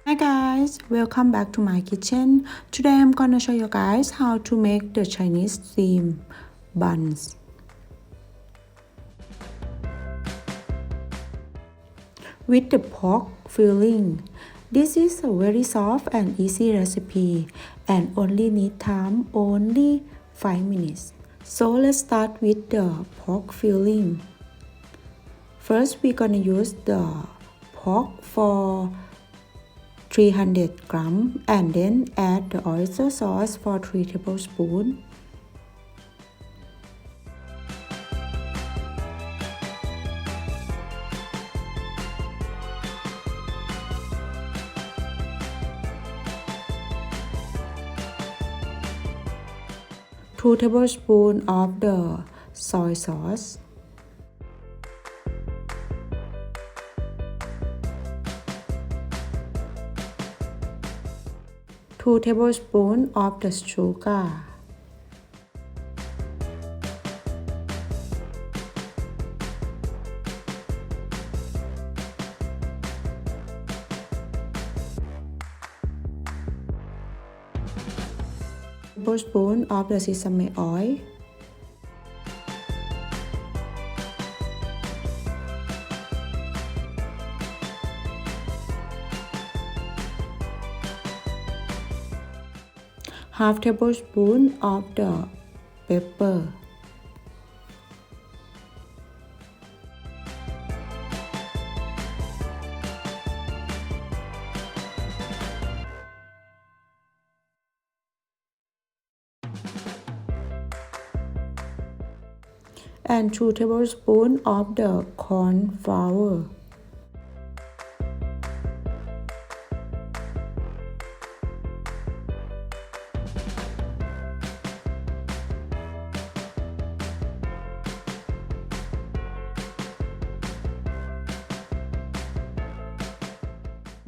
Hi guys, welcome back to my kitchen. Today I'm gonna show you guys how to make the Chinese steamed buns. With the pork filling. This is a very soft and easy recipe and only need time only 5 minutes. So let's start with the pork filling. First we're gonna use the pork for 300 grams and then add the oyster sauce for 3 tablespoons. Two tablespoons of the soy sauce. 2 tablespoons of the sugar. 1 tablespoon of the sesame oil. 1/2 tablespoon of the pepper. And 2 tablespoons of the corn flour.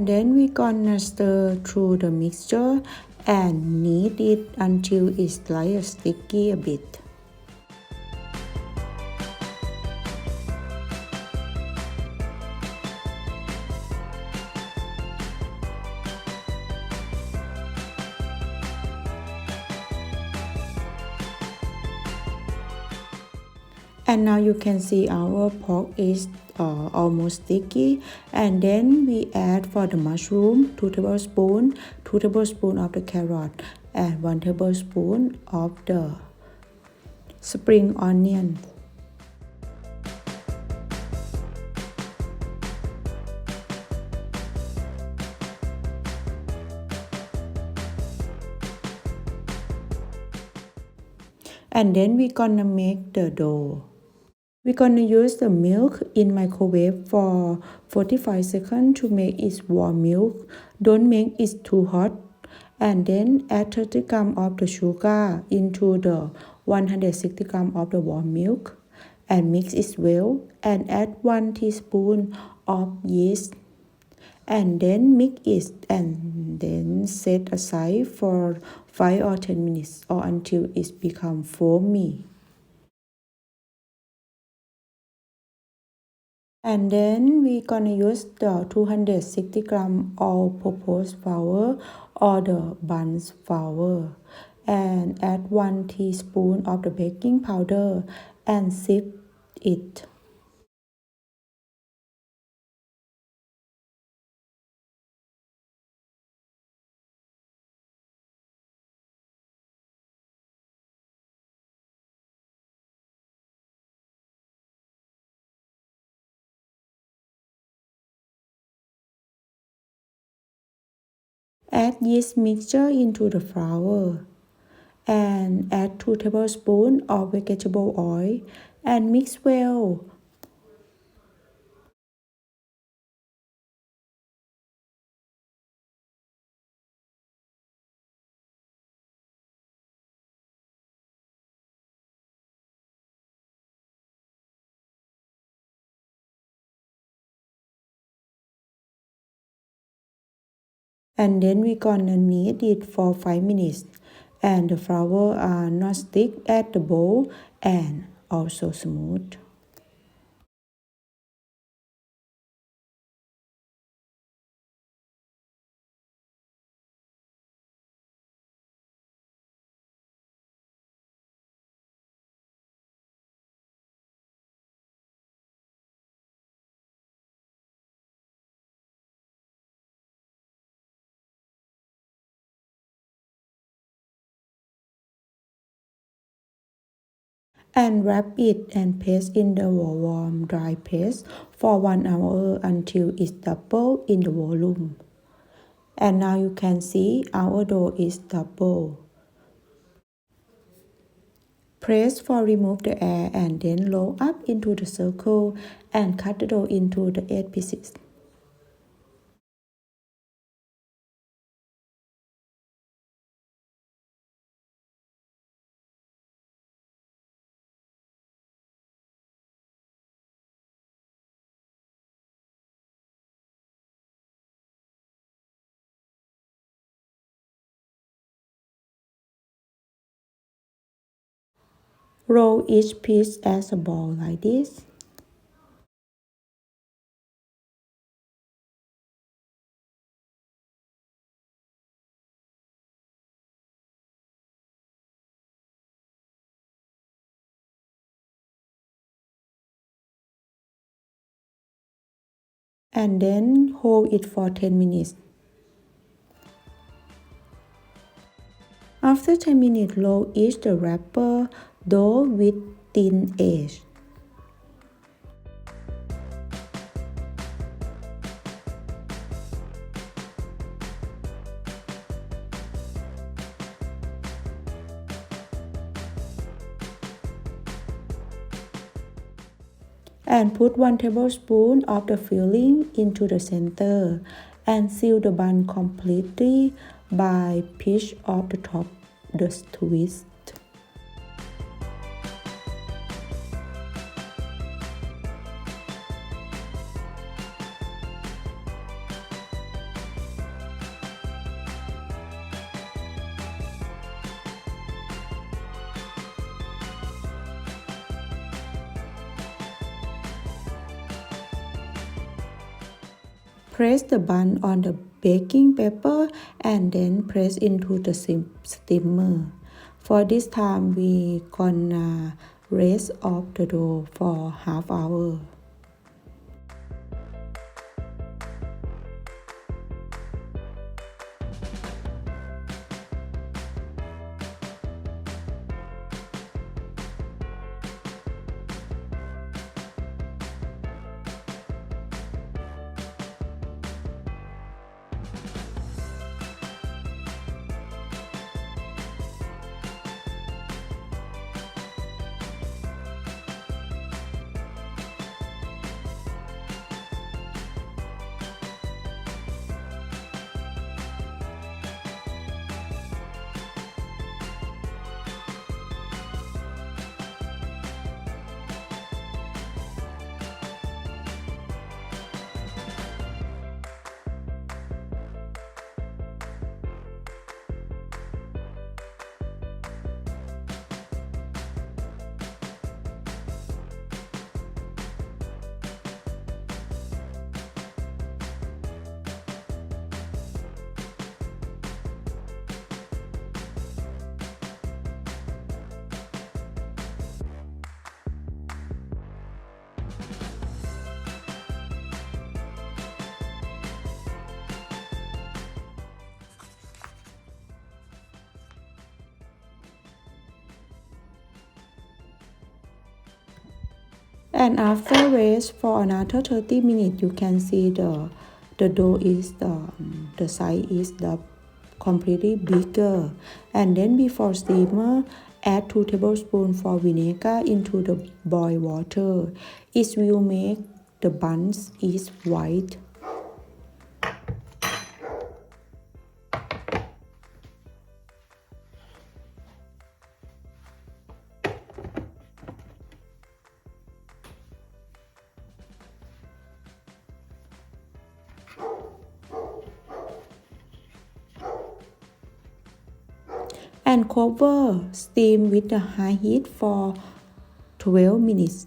Then we're gonna stir through the mixture and knead it until it's like sticky a bit. And now you can see our pork is almost sticky. And then we add for the mushroom 2 tablespoons, 2 tablespoons of the carrot, and 1 tablespoon of the spring onion. And then we're gonna make the dough. We're gonna use the milk in microwave for 45 seconds to make it warm milk. Don't make it too hot. And then add 30 grams of the sugar into the 160 grams of the warm milk. And mix it well. And add 1 teaspoon of yeast. And then mix it and then set aside for 5 or 10 minutes or until it becomes foamy. And then we're gonna use the 260 grams all-purpose flour or the buns flour and add 1 teaspoon of the baking powder and sift it. Add yeast mixture into the flour and add 2 tablespoons of vegetable oil and mix well. And then we're gonna knead it for 5 minutes. And the flour are not stick at the bowl and also smooth. and wrap it and place in the warm dry place for 1 hour until it's double in the volume. And now you can see our dough is double. Press for remove the air and then roll up into the circle and cut the dough into the 8 pieces. Roll each piece as a ball like this. And then hold it for 10 minutes. After 10 minutes, roll each the wrapper dough with thin edge. And put 1 tablespoon of the filling into the center and seal the bun completely by pinch off the top the twist. Press the bun on the baking paper and then press into the steamer. For this time, we gonna rest off the dough for half hour. And after rest for another 30 minutes, you can see the dough is the size is completely bigger. And then before steamer, add 2 tablespoons for vinegar into the boiled water. It will make the buns is white. And cover steam with a high heat for 12 minutes.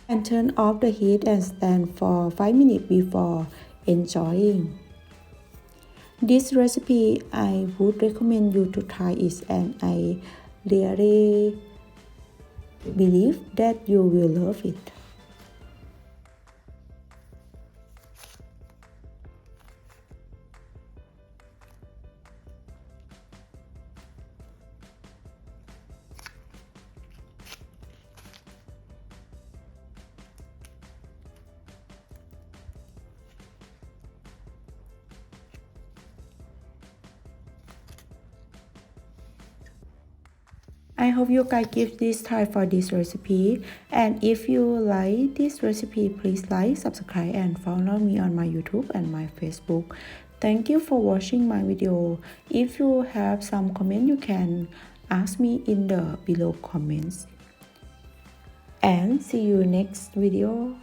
And turn off the heat and stand for 5 minutes before enjoying. This recipe I would recommend you to try it, and I really believe that you will love it. I hope you guys give this try for this recipe. And if you like this recipe, please like, subscribe, and follow me on my YouTube and my Facebook. Thank you for watching my video. If you have some comment, you can ask me in the below comments. And see you next video.